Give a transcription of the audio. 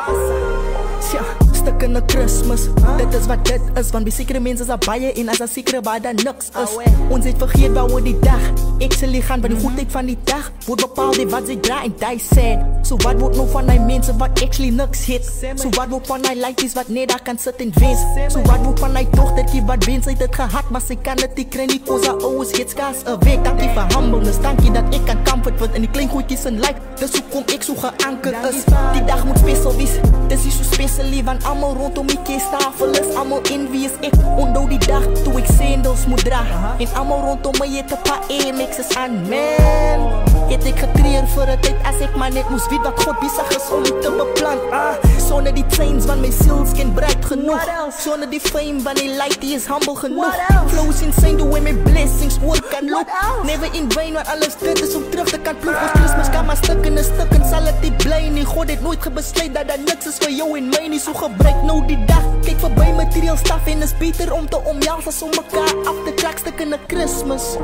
Tja, stuk in 'n Christmas. Dit is wat dit is, want by sekere mense is daar baie en as daar sekere baie daar niks is. Ons het vergeet waaroor die dag actually gaan, want die goedheid van die dag word bepaal deur wat sy dra en die sad. So wat word nou van die mense wat actually niks het? So wat word van die laities wat net daar kan sit en wens? So wat word van die dogtertjie wat wens sy het dit gehad, maar sy kan dit nie kry nie, cause haar ouers het skaars 'n week. Dankie vir humbleness, dankie dat ek kan comfort word in die klein goedjies in life. Dis hoekom ek so geanker is. Die dag moet special wees, dis nie so special want almal rondom die keestafel is almal envious. Ek onthou die dag toe ek sandals moet dra en almal rondom my het 'n paar AMX's aan, man. Het ek getreur vir 'n tyd as ek maar net moes weet wat God besig is om te beplan. Sonder die chains van my seels ken bright genoeg, sonder die fame van die light die is humble genoeg. Flows insane the way my blessings oor kan loop. Never in vain, want alles dit is om terug te kan ploeg. Ons Christmas kan maar stuk in 'n stuk en sal dit nie bly nie. God het nooit gebesluit dat daar niks is vir jou en my nie. So gebruik nou die dag, kyk verby material stuff en is beter om te omhels as om mekaar af te trek stuk in 'n Christmas.